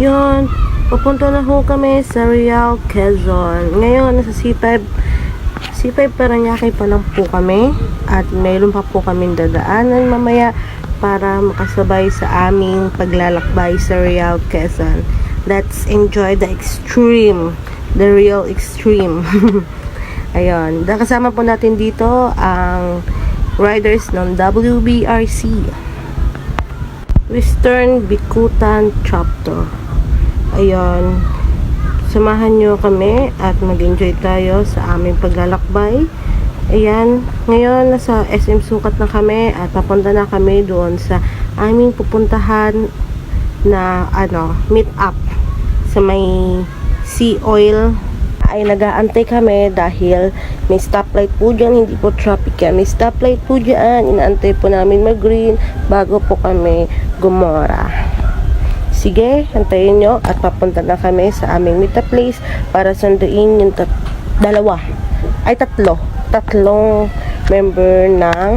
Yun, pupunta na ho kami sa Riau, Quezon. Ngayon, nasa C5 Parañaque pa lang po kami. At mayroon pa po kaming dadaanan mamaya para makasabay sa aming paglalakbay sa Riau, Quezon. Let's enjoy the extreme, the real extreme. Ayun, kasama po natin dito ang riders ng WBRC, Western Bicutan Chapter. Ayun, samahan nyo kami at mag-enjoy tayo sa aming paglalakbay. Ayan, ngayon nasa SM Sukat na kami at papunta na kami doon sa aming pupuntahan na meet up sa may Sea Oil. Ay nag-aantay kami dahil may stoplight po dyan, hindi po traffic yan, may stoplight po dyan, inaantay po namin mag-green bago po kami gumora. Sige, antayin nyo at papunta na kami sa aming meet up place para sunduin yung tatlong member ng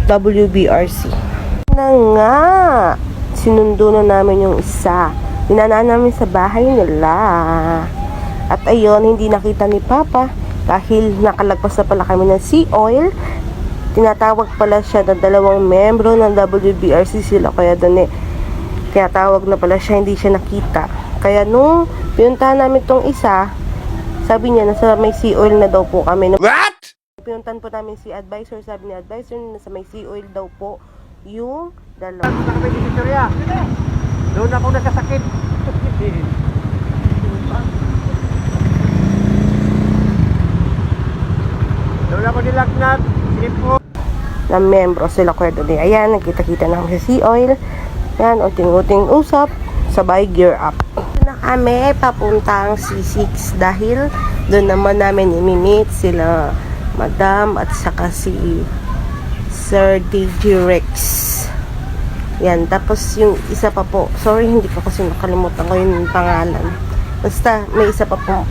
WBRC. Na nga, sinundo na namin yung isa, dinanaan namin sa bahay nila. At ayun, hindi nakita ni Papa dahil nakalagpas na pala kami ng Sea Oil. Tinatawag pala siya ng dalawang membro ng WBRC sila, kaya doon tinatawag na pala siya, hindi siya nakita. Kaya nung pinuntahan namin tong isa, sabi niya nasa may Sea Oil na daw po kami. What? Pinuntahan po namin si advisor, sabi ni advisor nasa may Sea Oil daw po yung dalawa. Nakapay si Victoria. Doon ako nakasakit. Doon ako nilagnat. Silipo. Na membro sila kuya doon. Ayan, nagkita-kita namin sa Sea Oil. Ayan, uting-uting usap, sabay gear up. Doon na kami papuntang C6 dahil doon naman namin i-meet sila Madam at saka si Sir DJ Rex. Yan, tapos yung isa pa po, sorry hindi ko kasi nakalimutan ko yung pangalan. Basta may isa pa po,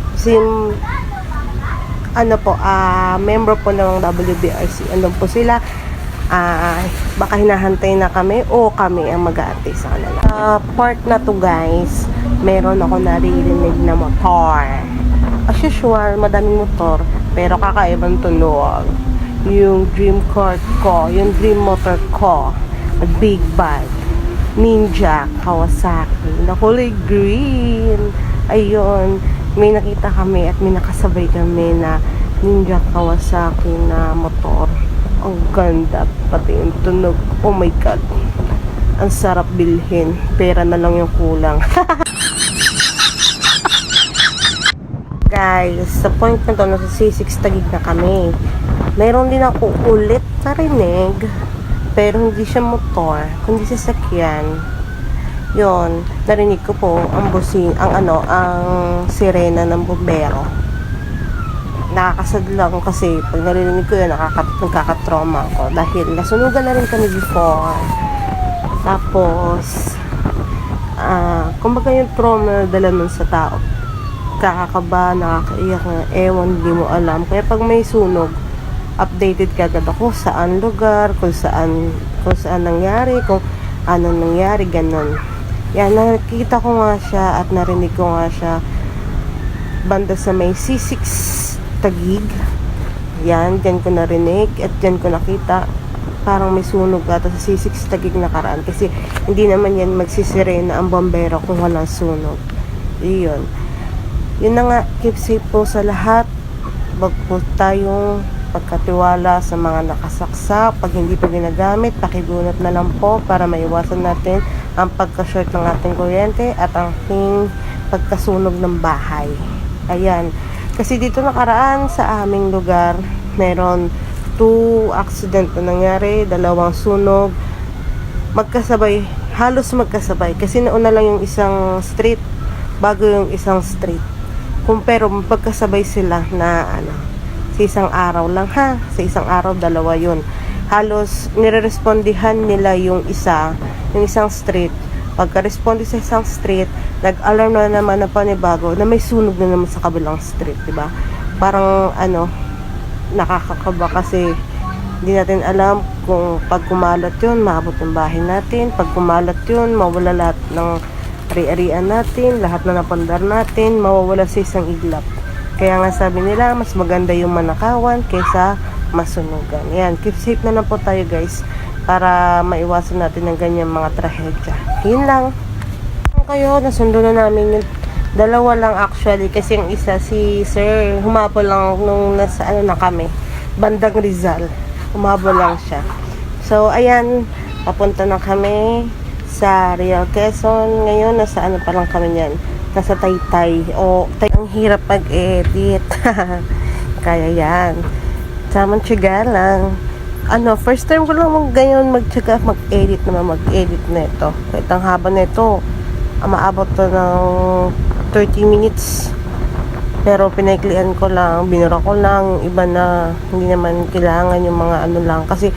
member po ng WBRC. Andun po sila. Baka hinahantay na kami o kami ang mag-aantay sa kanila. Part na to guys, meron ako naririnig na motor. As usual, madaming motor, pero kakaibang tunog. Yung dream car ko, yung dream motor ko, big bag, Ninja, Kawasaki, na kulay green. Ayun, may nakita kami at may nakasabay kami na Ninja Kawasaki na motor. Ang ganda, pati yung tunog. Oh my god, ang sarap bilhin, pera na lang yung kulang. Guys, sa point na to, nasa C6 Taguig na kami. Mayroon din ako ulit narinig, pero hindi siya motor, kundi sasakyan. Yon, narinig ko po ang ang sirena ng bumbero. Nakakasad lang kasi pag narinig ko yun, nagkakatrauma ako dahil nasunugan na rin kami before. Tapos kumbaga yung trauma na dala nun sa tao, kakakaba, nakakaiyak na, ewan, hindi mo alam. Kaya pag may sunog, updated kagad ako saan lugar, kung saan nangyari, kung ano nangyari, ganun. Yan, nakikita ko nga siya at narinig ko nga siya banda sa may C6 Taguig. Yan, dyan ko narinig at dyan ko nakita parang may sunog ata sa C6 Taguig nakaraan kasi hindi naman yan magsisirena ang bombero kung walang sunog. Yun na nga, keep safe po sa lahat. Wag po tayong pagkatiwala sa mga nakasaksak. Pag hindi pa ginagamit, pakibunot na lang po para maiwasan natin ang pagka-short ng ating kuryente at ang pagkasunog ng bahay. Ayan, kasi dito nakaraan sa aming lugar, meron 2 accident na nangyari, 2 sunog, halos magkasabay kasi nauna lang yung isang street bago yung isang street. Pero pagkasabay sila na sa isang araw lang sa isang araw 2 yun. Halos nirerespondihan nila yung isang street. Pagka-responde sa isang street, nag-alarm na naman na panibago na may sunog na naman sa kabilang street, diba? Parang nakakakaba kasi hindi natin alam kung pag kumalat yun, maabot ng bahay natin. Pag kumalat yun, mawala lahat ng ari-arian natin, lahat na napandar natin, mawawala sa isang iglap. Kaya nga sabi nila, mas maganda yung manakawan kaysa masunugan. Yan, keep safe na lang po tayo guys, para maiwasan natin ng ganyan mga trahedya. Yun lang. Kayo, nasundo na namin yung dalawa lang actually, kasi yung isa si Sir, humabol lang nung nasa ano na kami, bandang Rizal. Humabol lang siya. So, ayan, papunta na kami sa Real Quezon. Ngayon, nasa ano pa lang kami yan. Nasa Taytay. Ang hirap mag-edit. Kaya yan. Tamang tiyaga lang. First time ko lang ganyan mag-tiyaga, mag-edit na ito. Kahit ang haba na ito, maabot to ng 30 minutes. Pero pinaiklian ko lang, binura ko lang, iba na, hindi naman kailangan yung mga ano lang. Kasi,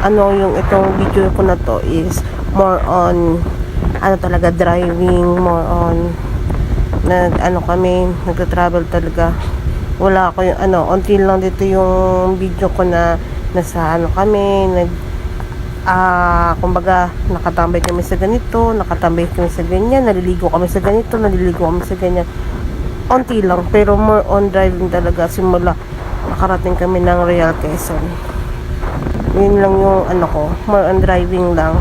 yung itong video ko na to is more on, talaga driving, more on, nagta-travel talaga. Wala ko yung, until lang dito yung video ko na, nasa kami, kumbaga, nakatambay kami sa ganito, nakatambay kami sa ganyan, naliligo kami sa ganito, naliligo kami sa ganyan. Unti lang, pero more on driving talaga. Simula, nakarating kami ng Real Quezon. Yun lang yung more on driving lang.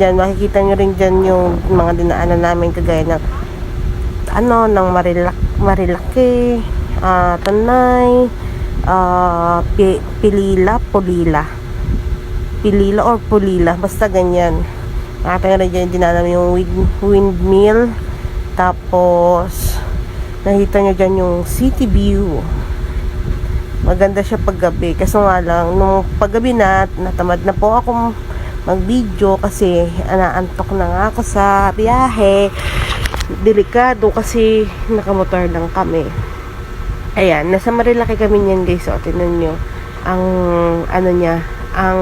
Diyan, makikita nyo rin dyan yung mga dinaanan namin, kagaya ng, ng Marilaki, Tanay, Pilila or Pulila, basta ganyan. Nakita rin dyan, dinaanan yung windmill. Tapos, nakita nyo dyan yung city view. Maganda siya paggabi. Kaso nga lang, nung paggabi natamad na po ako mag-video kasi naantok na nga ako sa biyahe. Delikado kasi nakamotor lang kami. Ayan, nasa Marilaki kami niyan guys. O, tingnan nyo ang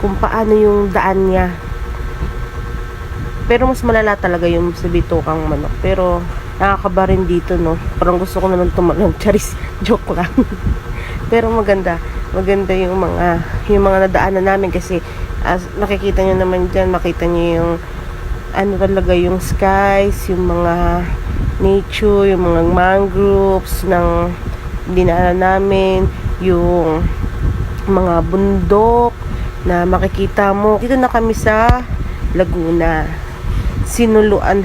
kung paano yung daan niya. Pero mas malala talaga yung sa Bitukang Manok. Pero nakakaba rin dito, no? Parang gusto ko naman tumalong. Charis, joke lang. Pero maganda yung mga nadaanan namin kasi nakikita nyo naman dyan, makita nyo yung talaga yung skies, yung mga nature, yung mga mangroves ng dinaanan namin, yung mga bundok na makikita mo. Dito na kami sa Laguna. Sinuluan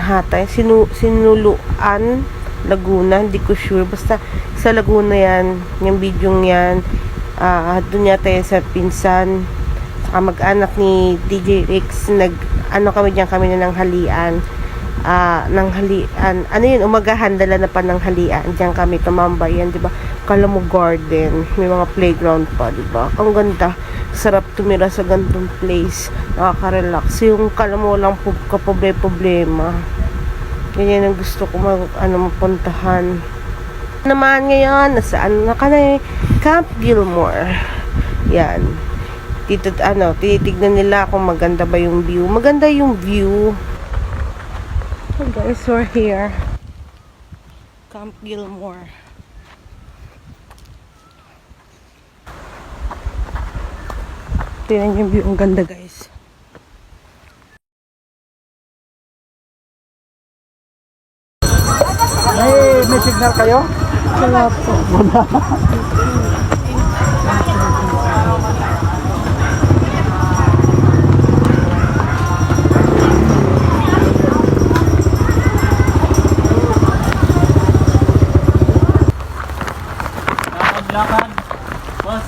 Laguna, hindi ko sure, basta sa Laguna yan, yung bidyong yan. Doon yata yan sa pinsan, saka mag-anak ni DJ Rex, kami dyan, kami na ng halian. Umagahan, dala na pa ng halian, dyan kami tumambay yan, diba? Kala mo garden, may mga playground pa, diba? Ang ganda, sarap tumira sa gantong place, nakaka-relax, yung kala mo walang kaproblema. Ganyan ang gusto ko mapuntahan. Naman ngayon, nasaan na kami? Camp Gilmore. Yan. Dito, tinitignan nila kung maganda ba yung view. Maganda yung view. So guys, we're here. Camp Gilmore. Tingnan yung view. Ang ganda guys. May signal kayo? Wala po. Lakad, boss.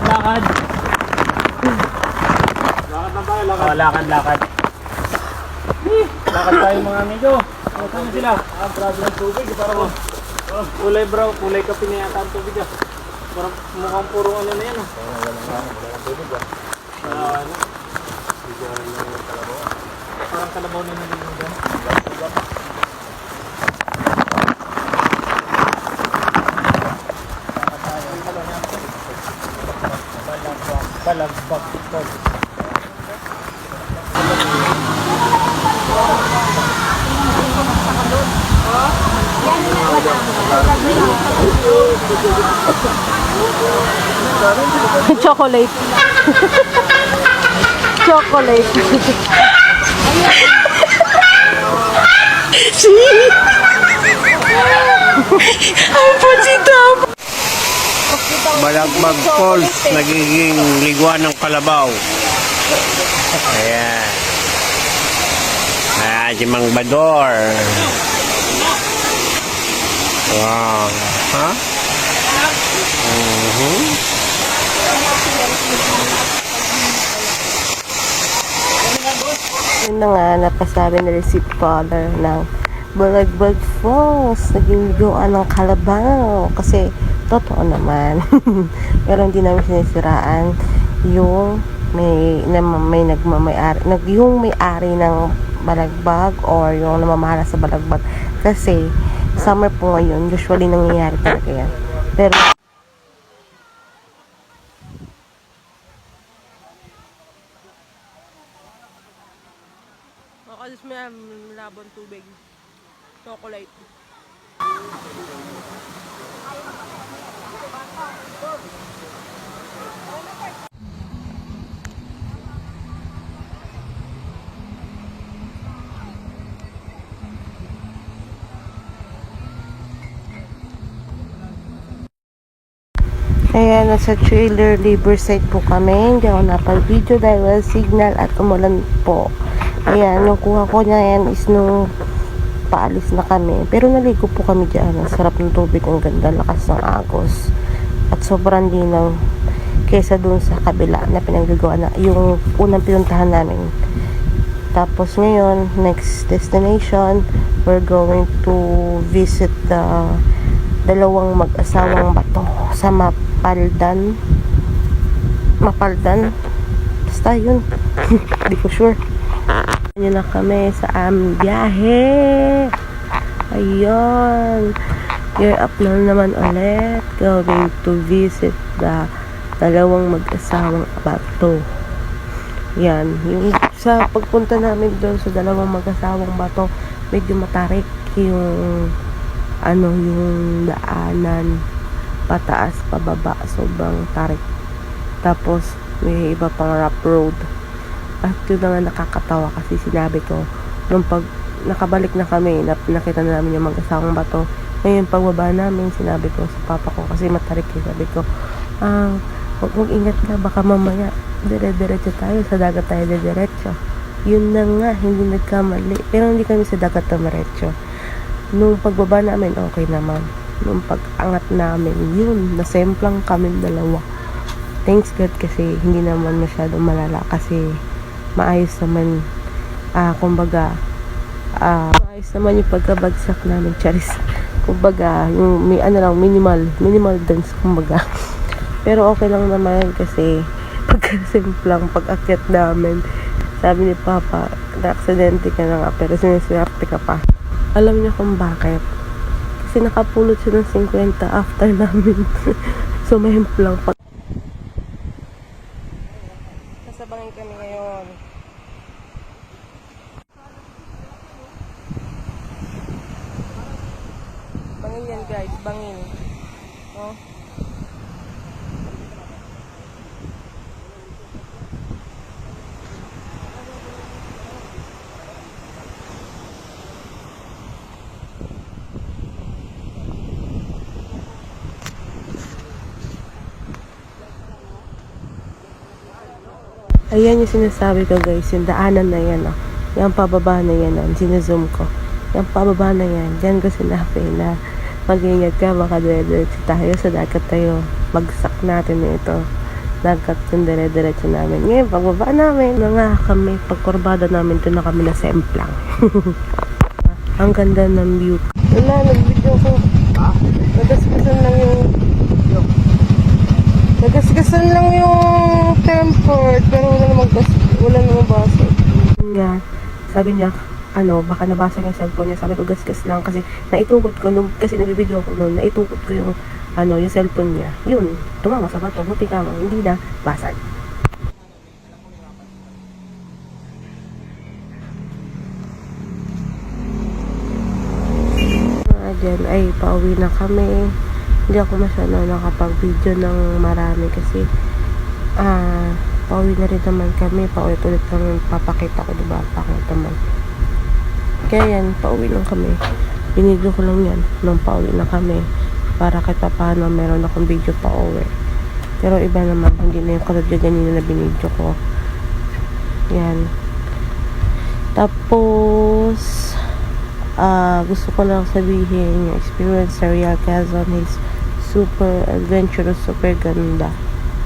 Lakad. Lakad na tayo, lakad. Lakad. Lakad tayo mga amigo. Ano sila? Grabe ng tubig. Parang kulay brown, kulay kape na yata ang tubig. Parang mukhang puro ano na yan. Walang tubig. Parang kalabaw na nalilig dyan. Balagbak. Chocolate. chocolate. Balagbag Falls, nagiging ligwa ng kalabaw. Ayan. Si Mang Bador. Wow. Ha? Yun na nga, napasabi na receipt father ng Balagbag Falls. Naging liguan ng kalabaw. Kasi, totoo naman. Pero hindi namin sinisiraan yung yung may-ari ng balagbag or yung namamahala sa balagbag. Kasi, summer po ngayon, usually nangyayari talaga yan. Pero, alis mo yan, labon tubig. Chocolate. Ayan, nasa trailer labor site po kami. Hindi ako napag-video dahil wala signal at umulan po. Ayan, nung kuha ko niya yan is nung paalis na kami. Pero naligo po kami dyan. Ang sarap ng tubig, ang ganda, lakas ng agos. At sobrang linaw kesa dun sa kabila na pinagagawa na yung unang pinuntahan namin. Tapos ngayon, next destination, we're going to visit the dalawang mag-asawang bato sa Mapaldan. Basta yun. Hindi ko sure. Yun na kami sa aming biyahe. Ayun. Gear up na naman ulit. Going to visit the dalawang mag-asawang bato. Yan. Yung sa pagpunta namin doon sa dalawang mag-asawang bato, medyo matarik yung yung daanan. Pataas, pababa. Sobrang tarik. Tapos, may iba pang rough road. At yun na nga nakakatawa kasi sinabi ko, nung pag nakabalik na kami, nakita na namin yung mag-asawang bato. Ngayon, pagbaba namin, sinabi ko sa papa ko, kasi matarik yun, sabi ko, huwag mong ingat ka, baka mamaya, dire-diretso tayo, sa dagat tayo dire-diretso. Yun na nga, hindi nagkamali. Pero hindi kami sa dagat diretso. Nung pagbaba namin, okay naman. Nung pag-angat namin, yun, nasemplang kami dalawa. Thanks God kasi hindi naman masyadong malala kasi maayos naman kumbaga maayos naman yung pagkabagsak namin, charis. Kumbaga yung may minimal dance kumbaga. Pero okay lang naman kasi pagkasimplang pag-akyat namin, sabi ni Papa, na-aksidente ka na nga pero siniswerte ka pa. Alam niyo kung bakit? Kasi nakapulot siya ng 50 after namin. So may hemplang pag sasabangin kami ngayon. Bangin yan guys, bangin. Oh. Ayan yung sinasabi ko guys, yung daanan na yan, oh. Yung pababa na yan, oh. Sinazoom ko. Yung pababa na yan, dyan ko sinabi na mag-ingat ka, baka dire-diretso tayo sa dagat tayo. Bagsak natin na ito. Dagat yung dire-diretso namin. Ngayon, pagbaba namin, na nga kami, pagkurbada namin, doon na kami na semplang. Ang ganda ng view. Wala, nag-video ko. Nagasgasan lang yung tempered, pero wala namang baso. Nga, sabi niya, baka nabasa yung cellphone niya. Sabi ko, gasgas lang kasi naitukot ko, kasi nabibideo ko noon, naitukot ko yung, yung cellphone niya. Yun, tumama sa bato, buti ka hindi na basag. Diyan ay pauwi na kami. Hindi ako masyado nakapag-video ng marami kasi pauwi na rin naman kami. Paulit-ulit lang yung papakita ko, diba? Pangit naman. Kaya yan, pauwi lang kami. Binidyo ko lang yan nung pauwi na kami. Para kahit pa paano meron akong video pa uwi. Pero iba naman, hindi na yung katulad ganyan na binidyo ko. Yan. Tapos, gusto ko lang sabihin, yung experience sa Real Quezon is super adventurous, super ganda.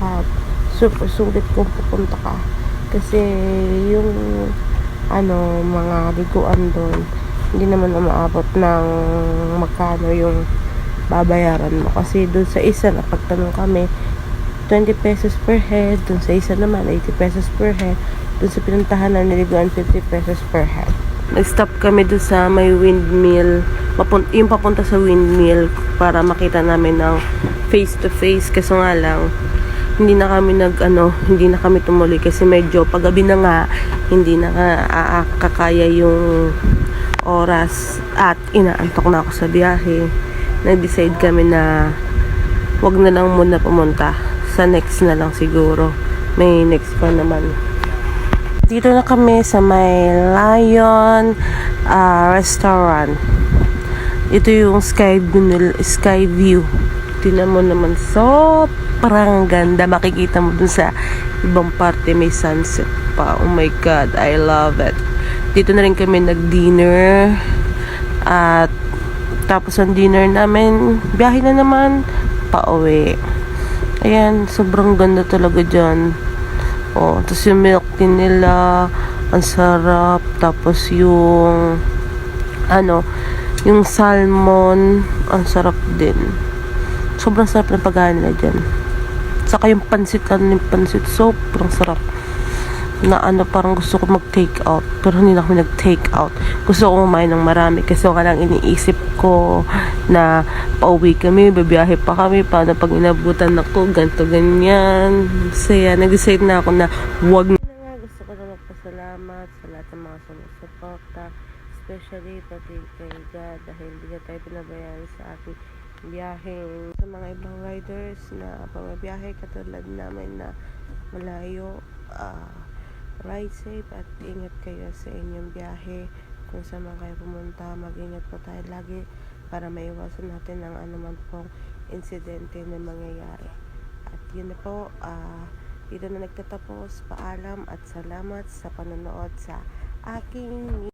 At super sulit kung pupunta ka. Kasi yung mga liguan doon, hindi naman umaabot ng magkano yung babayaran mo. Kasi doon sa isa na pagtanong kami, 20 pesos per head. Doon sa isa naman, 80 pesos per head. Doon sa pinuntahan na niliguan, 50 pesos per head. Nag-stop kami doon sa may windmill. Yung papunta sa windmill para makita namin ng face to face. Kaso nga lang, hindi na kami tumuloy kasi medyo paggabi na nga, hindi na kakaya yung oras at inaantok na ako sa biyahe. Nag-decide kami na wag na lang muna pumunta. Sa next na lang siguro. May next pa naman. Dito na kami sa may Lion Restaurant. Ito yung sky view. Tingnan mo naman, sobrang ganda. Makikita mo dun sa ibang parte may sunset pa. Oh my God, I love it. Dito na rin kami nag-dinner. At tapos ang dinner namin, biyahe na naman, pauwi. Ayan, sobrang ganda talaga dyan. Oh, tapos yung milk tea nila, ang sarap. Tapos yung yung salmon, ang sarap din. Sobrang sarap ng pagkain nila dyan. Saka yung pansit, sobrang sarap. Na parang gusto ko mag-take out. Pero hindi na ako nag-take out. Gusto ko kumain ng marami. Kasi nga lang iniisip ko na pauwi kami, babiyahe pa kami. Paano pag inabutan ako, ganto ganyan. Saya, nag-decide na ako na wag na. Gusto ko na magpasalamat sa lahat ng mga sumusuporta. Especially pati kay God. Dahil hindi na tayo pinabayaan sa ating biyahe. Sa mga ibang riders na pamabiyahe katulad namin na malayo, ride safe at ingat kayo sa inyong biyahe. Kung saan man kayo pumunta, mag-ingat po tayo lagi para maiwasan natin ang anuman pong insidente na mangyayari. At yun na po, dito na nagtatapos. Paalam at salamat sa panonood sa aking